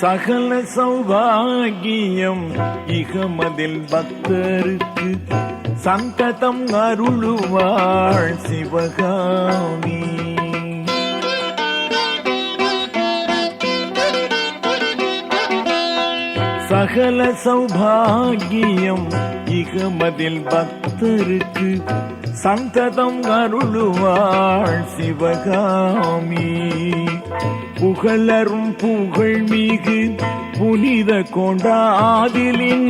சகல சௌபாகியம் இகமதில் பக்தருக்கு சந்ததம் அருளுவாள் சிவகாமி. சகல சௌபாகியம் இகமதில் பக்தருக்கு சந்ததம் அருளுவாள் சிவகாமி. புகழரும் புகழ்மிகு புனித கொண்டாதிலின்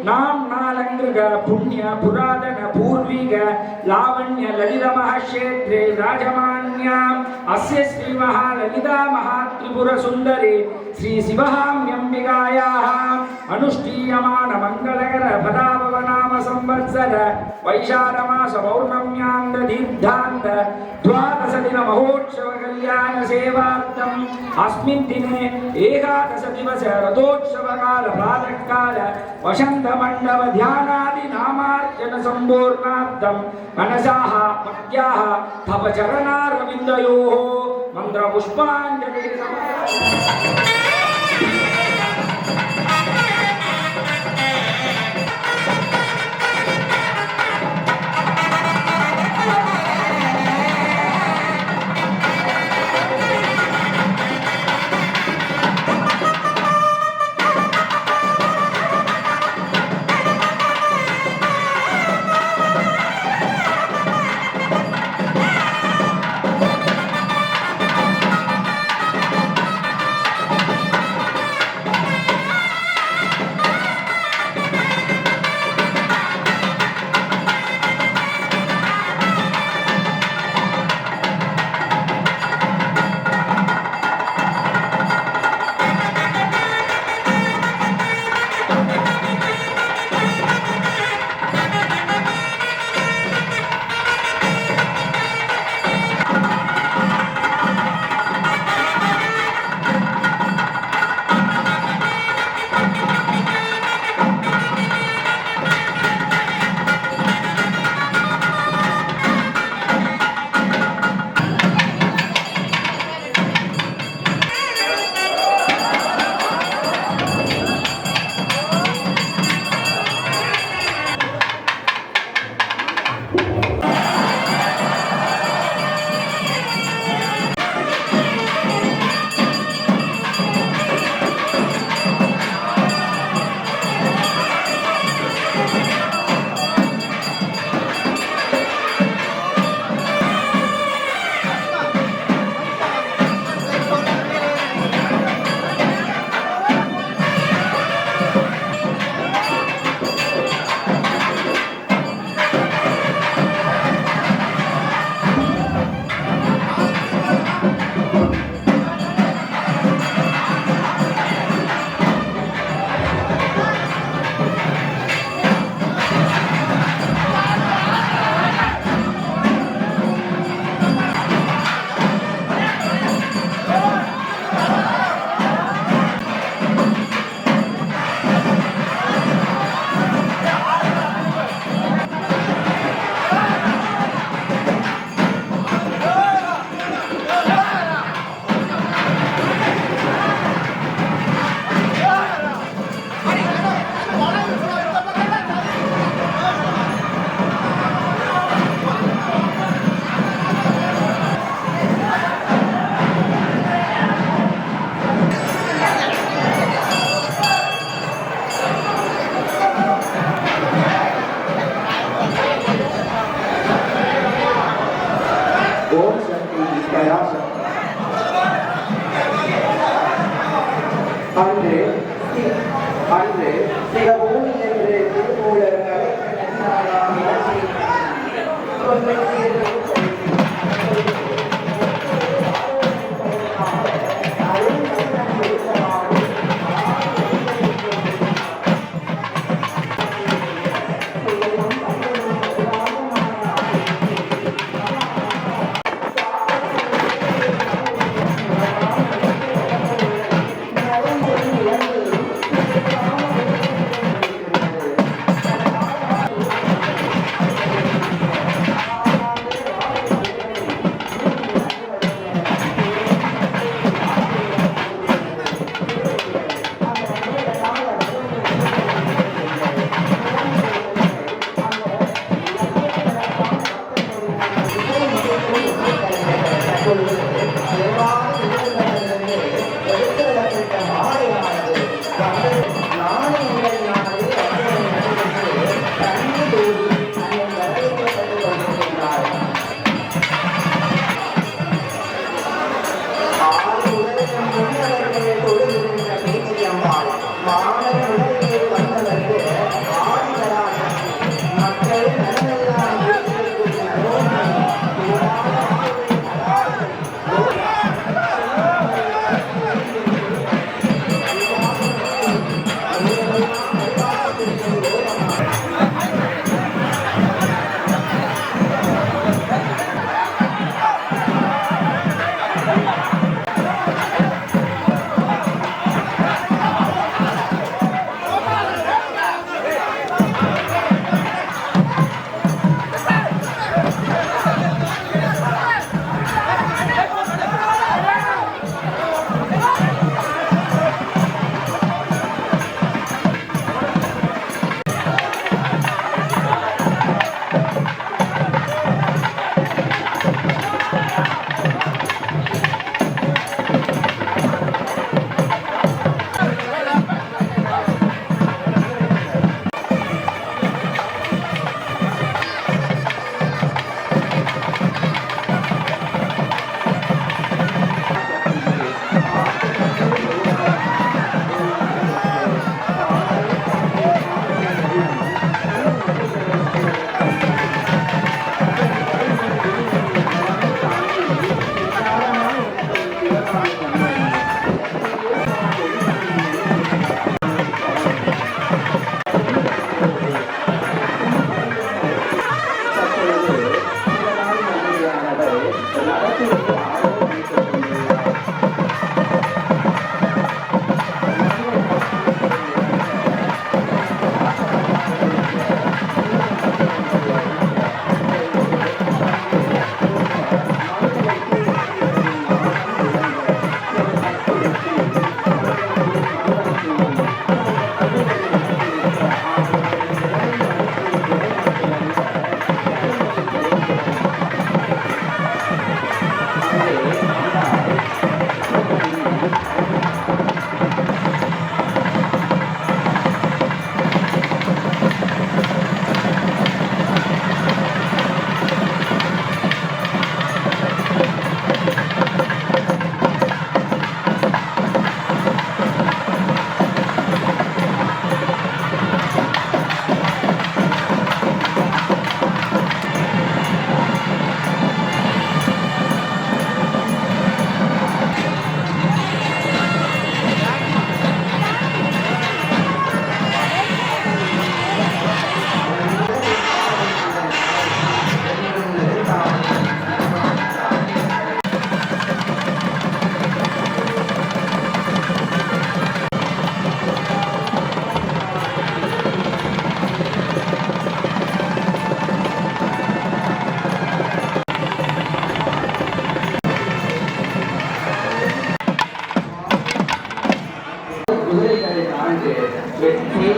நாம் நாலங்கிருக புண்ணிய புராதன பூர்வீக லாவண்ய லலித மகஷேத்ரே ராஜமான்யாம் அஸ்ய ஸ்ரீ மகாலலிதா மகாத்ரிபுர சுந்தரி ஸ்ரீ சிவகாம்யம்பிகாயாः அனுஷ்டீயமான மங்களகர பதாபவநாம சம்வத்சர வைஷார மாச பௌர்ணம்யாந்த தீர்த்தாந்த द्वादश दिन महोत्सव कल्याण सेवार्थम अस्मिन् दिने एकादश दिवस रथोत्सव काल प्रातः काल वसंत मंडप ध्यानादि नामार्चन संपूर्णार्थम मनसाः पत्याः तव चरणारविन्दयोः मंत्र पुष्पाञ्जलि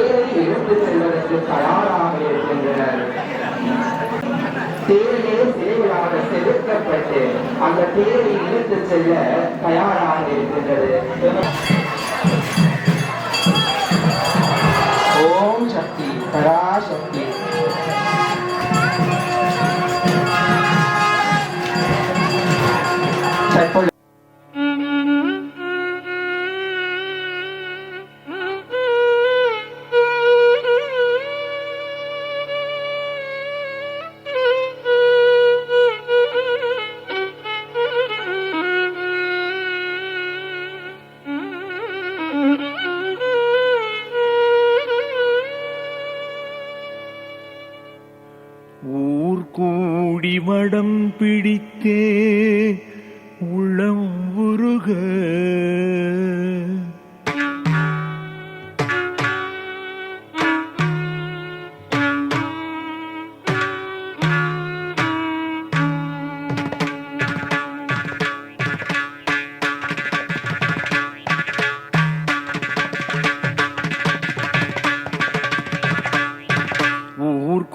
தேரை இழுத்து செல்வதற்கு தயாராக இருக்கின்றனர். தேரே சேவையாக செதுக்கப்பட்டு அந்த தேரை இழுத்து செல்ல தயாராக இருக்கின்றது. ஓம் சக்தி பராசக்தி. ஊர் கூடி வடம் பிடித்தே உள்ளம் உருக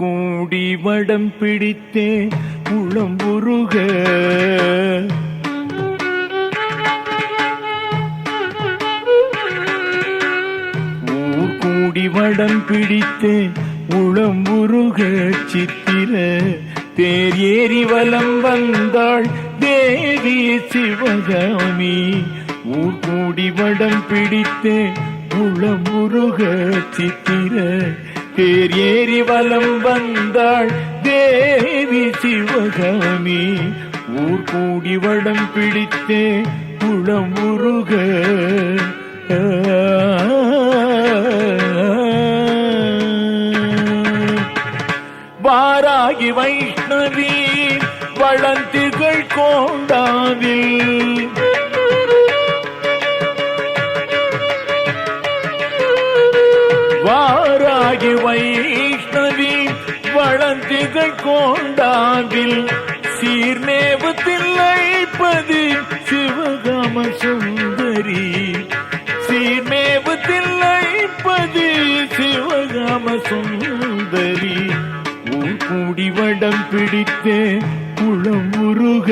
கூடி வடம் பிடித்தே உளம் உருக ஊர் கூடி வடம் பிடித்தே உளம் உருக சித்திர தேர் ஏறி வலம் வந்தாள் தேவி சிவகாமி. ஊர் கூடி வடம் பிடித்தே உளம் உருக சித்திர தேர் ஏறி வலம் வந்தாள் தேவி சிவகாமி. ஊர் கூடி வடம் பிடித்தே உளம் உருக வாராகி வைஷ்ணவி வளந்திகள் கோண்டாவில் வாராகி வைஷ்ணவி வளந்திகள் கோண்டாவில் சீர்மேவு தில்லைப்பதி சிவகாம சுந்தரி. சீர்மேவு தில்லைப்பதி சிவகாம சுந்தரி. ஊர் கூடி வடம் பிடித்தே உளம் உருக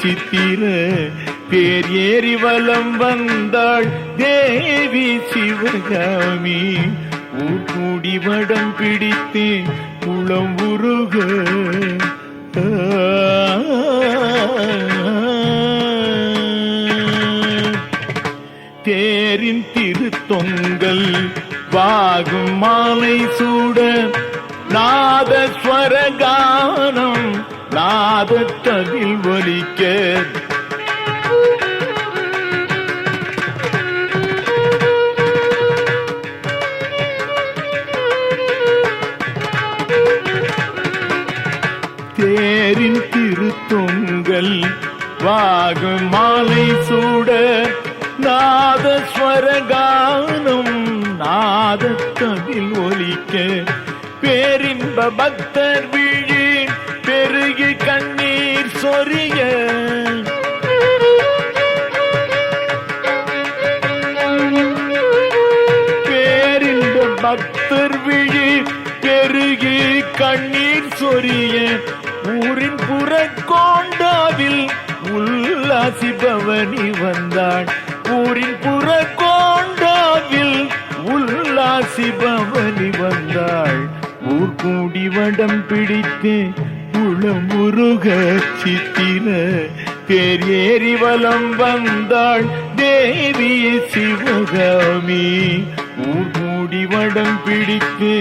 சித்திர தேர் ஏறி வலம் வந்தாள் தேவி சிவகாமி. ஊர் கூடி வடம் பிடித்தே உளம் உருக தேரின் திருத்தொங்கல் வாகும் மாலை சூட நாதஸ்வர கானம் நாதத்ததில் ஒலிக்க தேரின் திருத்தொங்கல் வாகும் மாலை சூட நாதஸ்வர கானம் நாதத்ததில் ஒலிக்க பேரின்ப பக்தர் விழி பெருகி கண்ணீர் சொரிய பேரின்ப பக்தர் விழி பெருகி கண்ணீர் சொரிய ஊரின் புறக்கோண்டாவில் உல்லாசி பவனி வந்தாள். ஊரின் புறக்கோண்டாவில் உல்லாசி பவனி வந்தாள். ஊர் கூடி வடம் பிடித்தே உளம் உருக சித்திர தேர் ஏறி வலம் வந்தாள் தேவி சிவகாமி. ஊர் கூடி வடம் பிடித்தே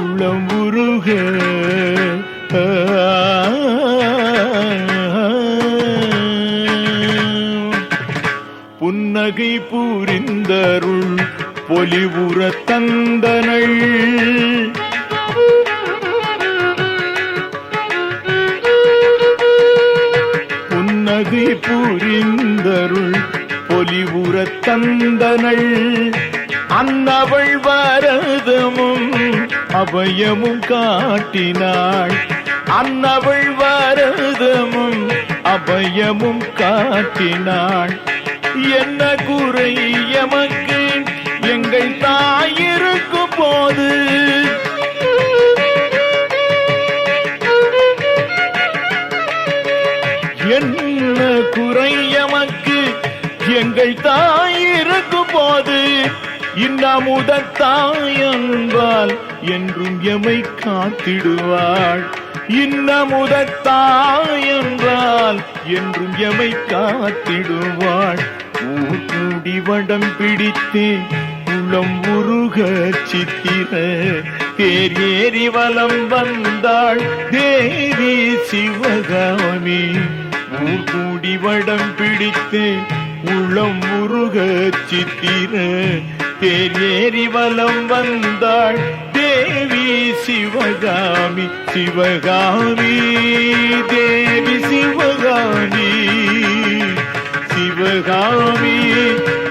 உளம் உருக புன்னகை பூரிந்தருள் பொலிவுற தந்தனள். புன்னகை பூரிந்தருள் பொலிவுற தந்தனள். அன்னவள் வரதமும் அபயமும் காட்டினாள். அன்னவள் வரதமும் அபயமும் காட்டினாள். என்ன குறை எமக்கு எங்கள் தாயிருக்கும் போது எங்கள் தாய் இருக்கும் போது இன்னமுதத்தாயன்பால் என்றும் எமை காத்திடுவாள். இன்னமுதத்தாயன்பால் என்றும் எமை காத்திடுவாள். ஊர் கூடி வடம் பிடித்தே உளம் உருக சித்திர தேர் ஏறி வலம் வந்தாள் தேவி சிவகாமி. ஊர் கூடி வடம் பிடித்தே உளம் உருக சித்திர தேர் ஏறி வலம் வந்தாள் தேவி சிவகாமி. சிவகாமி தேவி சிவகாமி, சிவகாமி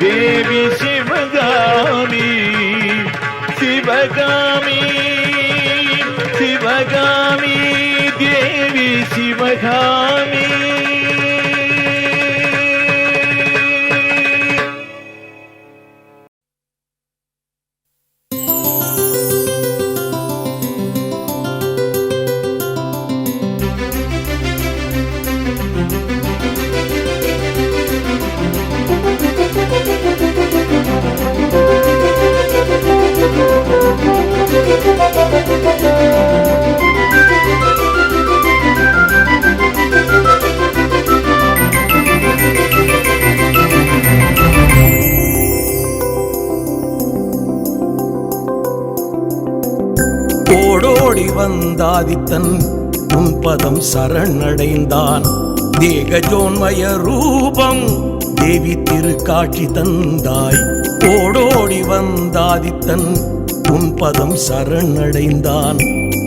தேவி சிவகாமி, சிவகாமி சிவகாமி தேவி சிவகாமி. ஓடோடி வந்தாதித்தன் உன் பதம் சரணடைந்தான். தேகஜோன்மய ரூபம் தேவி திருக்காட்சி தந்தாய். ஓடோடி வந்தாதித்தன் உன் பதம் சரணடைந்தான்.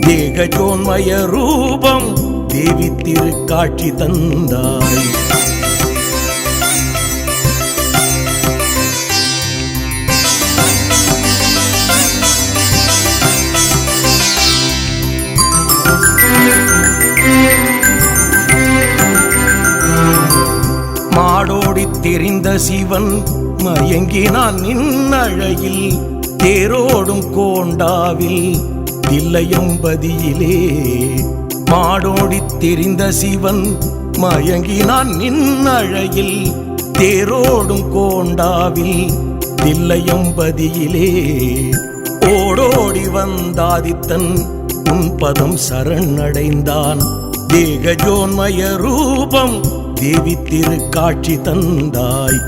தேகஜோன்மய ரூபம் தேவி திருக்காட்சி தந்தாய். மாடோடி தெரிந்த சிவன் மயங்கினான் நின்னழகில். தேரோடும் கோண்டாவில் தில்லையம்பதியிலே. மாடோடி தெரிந்த சிவன் மயங்கினான் நின்னழகில். தேரோடும் கோண்டாவில் தில்லையம்பதியிலே. ஓடோடி வந்தாதித்தன் உன் பதம் சரணடைந்தான். தேகஜோன்மய ரூபம் தேவி திருக்காட்சி தந்தாய்.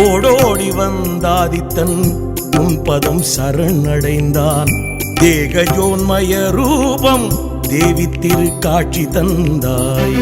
ஓடோடி வந்தாதித்தன் உன் பதம் சரணடைந்தான். தேகஜோன்மய ரூபம் தேவி திருக்காட்சி தந்தாய்.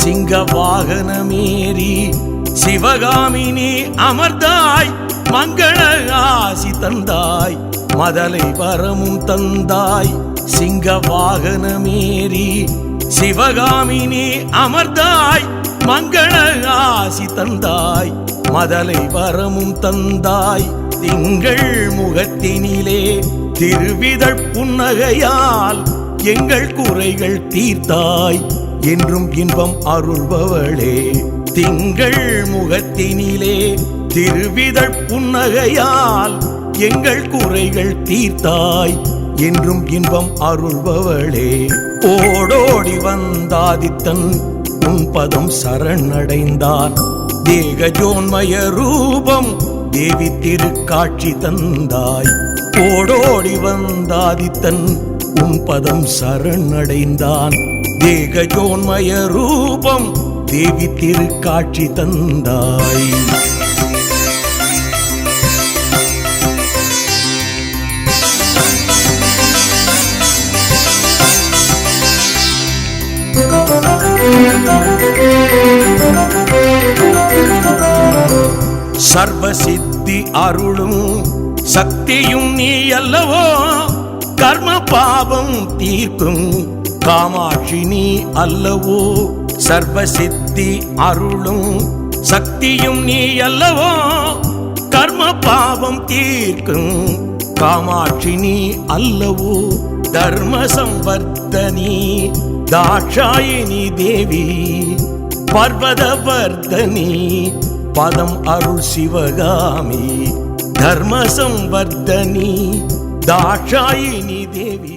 சிங்க வாகனமேறி சிவகாமினி அமர்ந்தாய். மங்கள ஆசி தந்தாய், மதலை வரமும் தந்தாய். சிங்க வாகனமேறி சிவகாமினி அமர்ந்தாய். மங்கள ஆசி தந்தாய், மதலை வரமும் தந்தாய். திங்கள் முகத்தினிலே திருவிதழ் புன்னகையால் எங்கள் குறைகள் தீர்த்தாய். என்றும் இன்பம் அருள்பவளே. திங்கள் முகத்தினிலே திருவிதழ் புன்னகையால் எங்கள் குறைகள் தீர்த்தாய். என்றும் இன்பம் அருள்பவளே. ஓடோடி வந்தாதித்தன் உன் பதம் சரணடைந்தான். தேகஜோன்மய ரூபம் தேவி திருக்காட்சி தந்தாய். ஓடோடி வந்தாதித்தன் உன் பதம் சரணடைந்தான். தேகஜோன்மய ரூபம் தேவி திருக்காட்சி தந்தாய். சர்வசித்தி அருளும் சக்தியும் நீ அல்லவோ. கர்ம பாவம் தீர்க்கும் காமாட்சி நீ அல்லவோ. சர்வசித்தி அருளும் சக்தியும் நீ அல்லவோ. கர்ம பாவம் தீர்க்கும் காமாட்சி நீ அல்லவோ தர்ம சம்பர்த்தனி தாட்சாயினி தேவி பர்வதவர்தனி பதம் அருள் சிவகாமி தர்ம சம்பர்த்தனி தாட்சாயினி தேவி